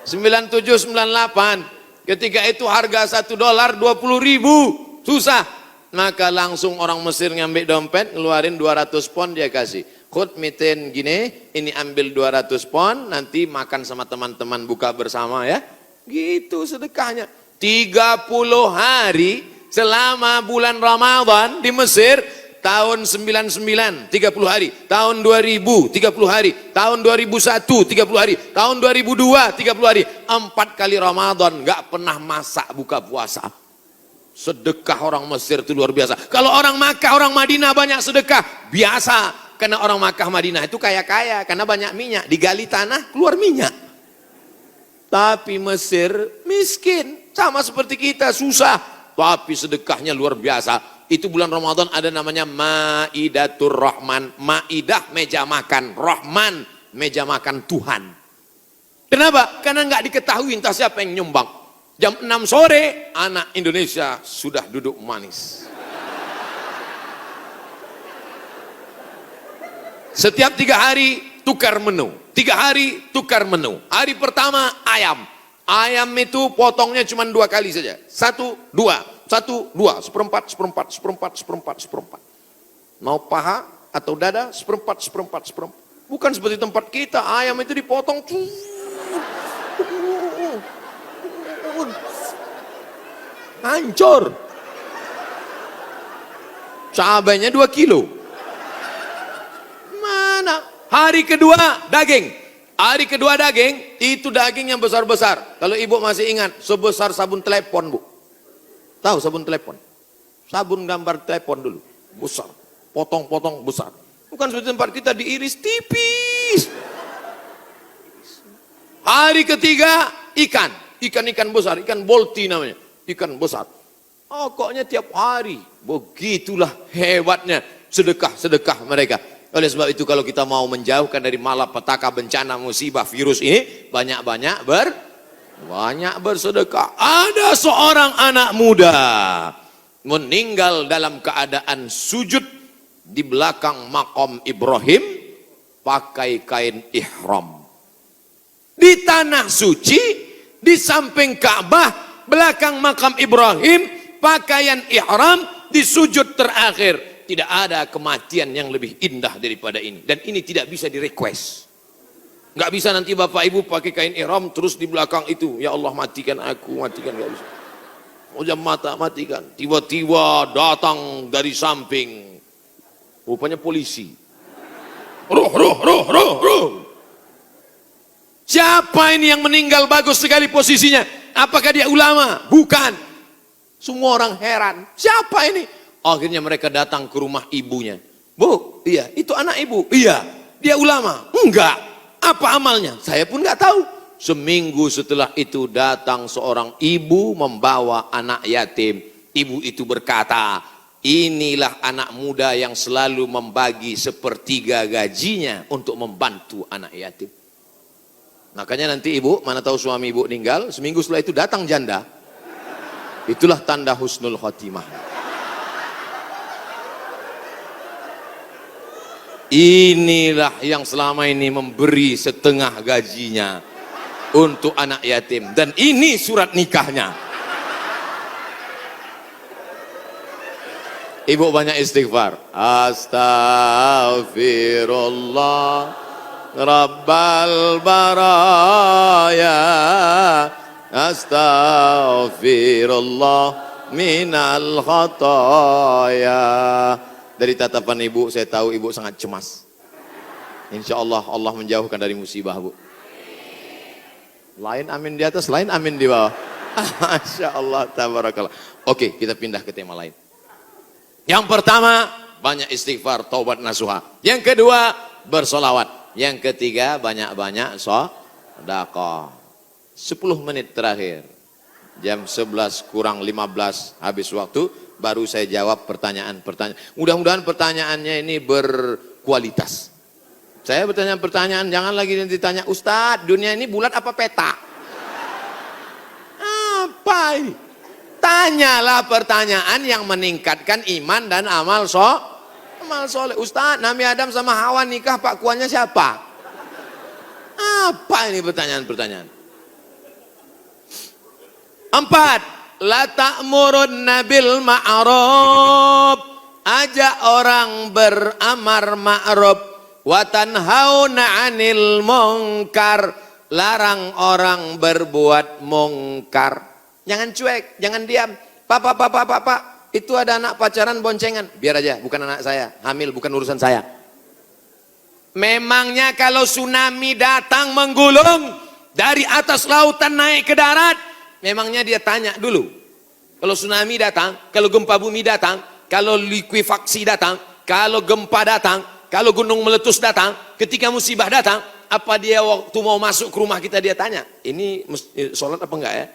97-98. Ketika itu harga $1 20.000, susah. Maka langsung orang Mesir ngambil dompet, ngeluarin 200 pon dia kasih. Khud miten gini, ini ambil 200 pon, nanti makan sama teman-teman buka bersama ya. Gitu sedekahnya. 30 hari selama bulan Ramadan di Mesir, tahun 99 30 hari, tahun 2000 30 hari, tahun 2001 30 hari, tahun 2002 30 hari, 4 kali Ramadan nggak pernah masak buka puasa. Sedekah orang Mesir itu luar biasa. Kalau orang Makkah, orang Madinah banyak sedekah, biasa. Karena orang Makkah Madinah itu kaya-kaya, karena banyak minyak, digali tanah keluar minyak. Tapi Mesir miskin, sama seperti kita, susah, tapi sedekahnya luar biasa. Itu bulan Ramadan ada namanya Maidatur Rahman. Maidah meja makan, Rahman meja makan Tuhan. Kenapa? Karena nggak diketahui entah siapa yang nyumbang. Jam 6 sore anak Indonesia sudah duduk manis. Setiap 3 hari tukar menu, 3 hari tukar menu. Hari pertama ayam. Ayam itu potongnya cuma 2 kali saja. 1, 2. 1, 2, seperempat. Mau paha atau dada, seperempat. Bukan seperti tempat kita, ayam itu dipotong. Hancur. Cabainya 2 kilo. Mana? Hari kedua daging. Hari kedua daging, itu daging yang besar-besar. Kalau ibu masih ingat, sebesar sabun telepon, Bu. Tahu sabun telepon? Sabun gambar telepon dulu, besar, potong-potong besar. Bukan seperti tempat kita diiris tipis. Hari ketiga ikan besar, ikan bolti namanya, ikan besar. Pokoknya tiap hari, begitulah hebatnya sedekah mereka. Oleh sebab itu kalau kita mau menjauhkan dari malapetaka, bencana, musibah, virus ini, banyak-banyak bersedekah. Ada seorang anak muda meninggal dalam keadaan sujud di belakang makam Ibrahim pakai kain ihram. Di tanah suci, di samping Ka'bah, belakang makam Ibrahim, pakaian ihram di sujud terakhir. Tidak ada kematian yang lebih indah daripada ini. Dan ini tidak bisa direquest. Nggak bisa nanti bapak ibu pakai kain ihram terus di belakang itu, ya Allah matikan aku, matikan, nggak bisa. Ujam mata matikan, tiba-tiba datang dari samping, rupanya polisi. Roh. Siapa ini yang meninggal bagus sekali posisinya? Apakah dia ulama? Bukan. Semua orang heran. Siapa ini? Akhirnya mereka datang ke rumah ibunya. Bu, iya, itu anak ibu. Iya, dia ulama. Enggak. Apa amalnya? Saya pun nggak tahu. Seminggu setelah itu datang seorang ibu membawa anak yatim. Ibu itu berkata, inilah anak muda yang selalu membagi 1/3 gajinya untuk membantu anak yatim. Makanya nanti ibu, mana tahu suami ibu meninggal, seminggu setelah itu datang janda. Itulah tanda husnul khotimah. Inilah yang selama ini memberi setengah gajinya untuk anak yatim. Dan ini surat nikahnya. Ibu banyak istighfar. Astaghfirullah Rabbal baraya. Astaghfirullah minal khataya. Dari tatapan ibu, saya tahu ibu sangat cemas. Insya Allah, Allah menjauhkan dari musibah, Bu. Lain amin di atas, lain amin di bawah. Masya Allah, tabarakallah. Oke, kita pindah ke tema lain. Yang pertama, banyak istighfar, taubat nasuha. Yang kedua, bersolawat. Yang ketiga, banyak-banyak sedekah. 10 menit terakhir. Jam 11 kurang 15 habis waktu. Baru saya jawab pertanyaan-pertanyaan. Mudah-mudahan pertanyaannya ini berkualitas. Saya bertanya pertanyaan, jangan lagi ditanya, Ustadz, dunia ini bulat apa peta? Apa ini? Tanyalah pertanyaan yang meningkatkan iman dan amal soleh. Ustadz, Nabi Adam sama Hawa nikah, Pak Kuannya siapa? Apa ini pertanyaan-pertanyaan? 4. La ta'murunna bil ma'ruf, ajak orang beramar ma'ruf, wa tanhauna 'anil munkar, larang orang berbuat mungkar. Jangan cuek, jangan diam. Pak, Itu ada anak pacaran boncengan, biar aja, bukan anak saya, hamil bukan urusan saya. Memangnya kalau tsunami datang menggulung dari atas lautan naik ke darat, memangnya dia tanya dulu. Kalau tsunami datang, kalau gempa bumi datang, kalau likuifaksi datang, kalau gempa datang, kalau gunung meletus datang, ketika musibah datang, apa dia waktu mau masuk ke rumah kita dia tanya, ini sholat apa enggak ya?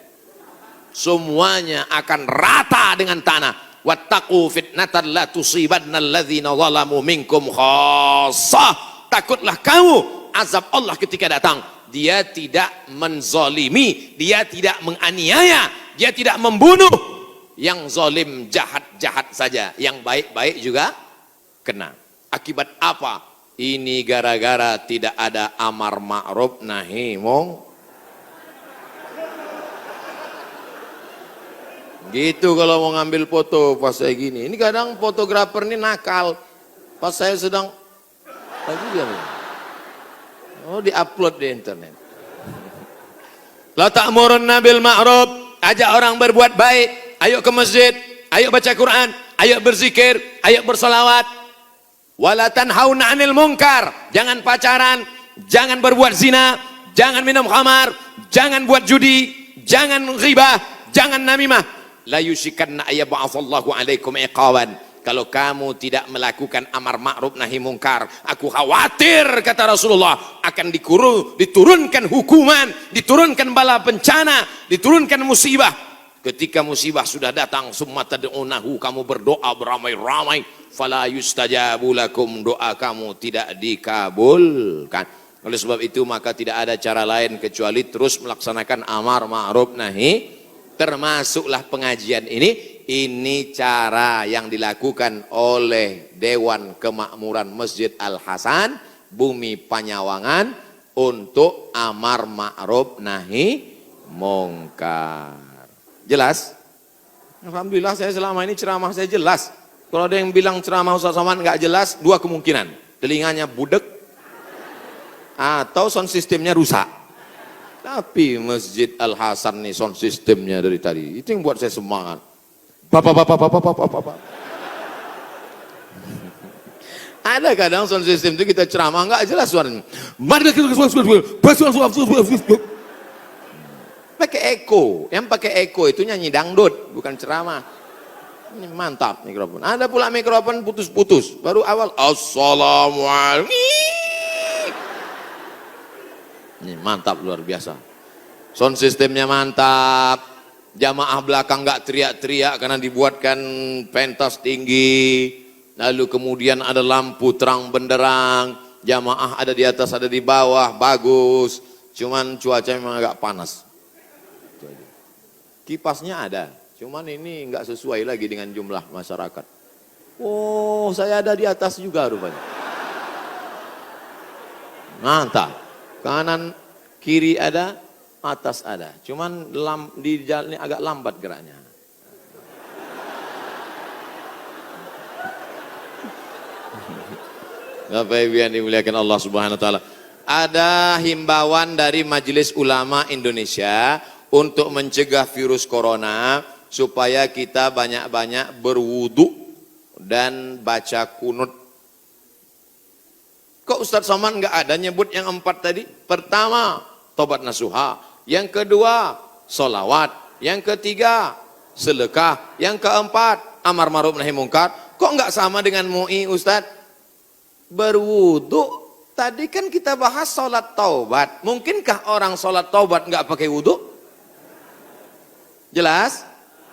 Semuanya akan rata dengan tanah. Wattaqu fitnatan la tusibanna alladzina zalamu minkum khassah. Takutlah kamu azab Allah ketika datang. Dia tidak menzalimi, dia tidak menganiaya, dia tidak membunuh. Yang zalim jahat-jahat saja, yang baik-baik juga kena. Akibat apa? Ini gara-gara tidak ada amar ma'ruf nahi mungkar. Gitu kalau mau ngambil foto pas saya gini. Ini kadang fotografer ini nakal. Pas saya sedang lagi dia. Oh, diupload di internet. La ta'murunna bil ma'ruf, ajak orang berbuat baik. Ayo ke masjid, ayo baca Quran, ayo berzikir, ayo bersolawat. Wala tanhauna 'anil munkar. Jangan pacaran, jangan berbuat zina, jangan minum khamar, jangan buat judi, jangan ghibah, jangan namimah. La yushikanna ayyab'atsallahu 'alaikum iqaban. Kalau kamu tidak melakukan amar ma'ruf nahi mungkar, aku khawatir kata Rasulullah akan diturunkan hukuman, diturunkan bala bencana, diturunkan musibah. Ketika musibah sudah datang, summa tad'unahu, kamu berdoa beramai-ramai, fala yustajabu lakum, doa kamu tidak dikabulkan. Oleh sebab itu maka tidak ada cara lain kecuali terus melaksanakan amar ma'ruf nahi. Termasuklah pengajian ini cara yang dilakukan oleh Dewan Kemakmuran Masjid Al-Hasan Bumi Panyawangan untuk amar ma'ruf nahi mungkar. Jelas? Alhamdulillah saya selama ini ceramah saya jelas. Kalau ada yang bilang ceramah Ustaz Somad nggak jelas, dua kemungkinan. Telinganya budek atau sound systemnya rusak. Tapi Masjid Al-Hasan nih sound systemnya dari tadi, itu yang buat saya semangat. Bapak. Ada kadang sound system itu kita ceramah nggak jelas suaranya. Pakai echo, yang pakai echo itu nyanyi dangdut, bukan ceramah. Ini mantap mikrofon. Ada pula mikrofon putus-putus. Baru awal Assalamualaikum. Ini mantap luar biasa. Sound sistemnya mantap. Jamaah belakang nggak teriak-teriak karena dibuatkan pentas tinggi. Lalu kemudian ada lampu terang benderang. Jamaah ada di atas, ada di bawah, bagus. Cuman cuaca memang agak panas. Kipasnya ada, cuman ini nggak sesuai lagi dengan jumlah masyarakat. Oh, saya ada di atas juga rupanya. Mantap. Kanan kiri ada, atas ada. Cuman di jalan ini agak lambat geraknya. Bapak Ibu yang dimuliakan Allah Subhanahu wa taala. Ada himbauan dari Majelis Ulama Indonesia untuk mencegah virus corona supaya kita banyak-banyak berwudu dan baca kunut. Kok Ustaz Somad nggak ada nyebut yang 4 tadi? Pertama, tobat nasuha. Yang kedua, solawat. Yang ketiga, sedekah. Yang keempat, amar ma'ruf nahi mungkar. Kok nggak sama dengan MUI Ustaz? Berwudu. Tadi kan kita bahas sholat taubat. Mungkinkah orang sholat taubat nggak pakai wudu? Jelas?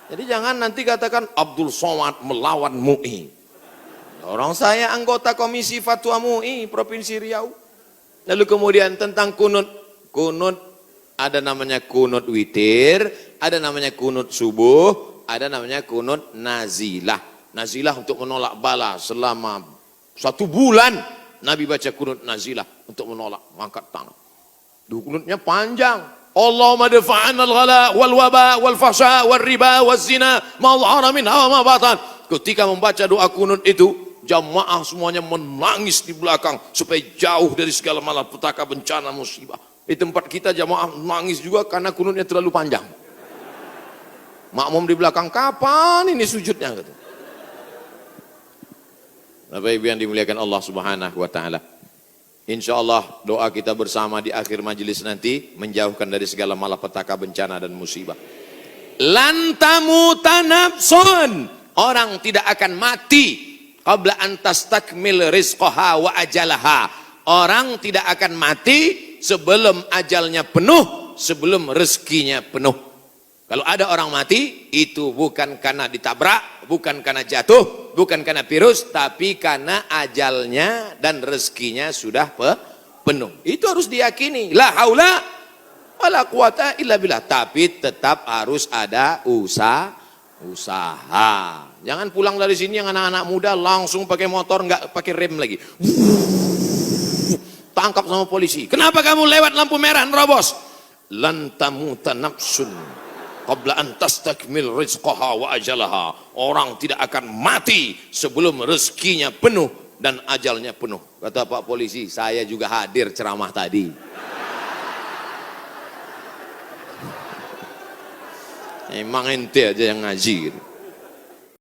Jadi jangan nanti katakan Abdul Somad melawan MUI. Orang saya anggota Komisi Fatwa MUI Provinsi Riau. Lalu kemudian tentang kunut. Kunut ada namanya kunut witir, ada namanya kunut subuh, ada namanya kunut nazilah. Nazilah untuk menolak bala selama 1 bulan. Nabi baca kunut nazilah untuk menolak, angkat tangan. Kunutnya panjang. Allahumma dafa'an al-ghala wal waba wal fahsya wal riba wal zina ma dhahara minha wa ma batan. Ketika membaca doa kunut itu, jamaah semuanya menangis di belakang supaya jauh dari segala malapetaka, bencana, musibah. Di tempat kita jamaah menangis juga karena kunutnya terlalu panjang. Makmum di belakang, kapan ini sujudnya? Gitu. Bapak Ibu yang dimuliakan Allah Subhanahu wa taala. Insya Allah doa kita bersama di akhir majelis nanti menjauhkan dari segala malapetaka, bencana dan musibah. Lan tamuta nafsun, orang tidak akan mati qabla an tastakmil rizqaha wa ajalaha. Orang tidak akan mati sebelum ajalnya penuh, sebelum rezekinya penuh. Kalau ada orang mati, itu bukan karena ditabrak, bukan karena jatuh, bukan karena virus, tapi karena ajalnya dan rezekinya sudah penuh. Itu harus diyakini. La haula wala quwata illa billah. Tapi tetap harus ada usaha. Jangan pulang dari sini yang anak-anak muda langsung pakai motor, nggak pakai rem lagi. Tangkap sama polisi. Kenapa kamu lewat lampu merah nerobos? Lan tamuta nafsun qabla an tastakmil rizqaha wa ajalaha. Orang tidak akan mati sebelum rezekinya penuh dan ajalnya penuh. Kata Pak Polisi, saya juga hadir ceramah tadi. Emang ente aja yang ngaji gitu.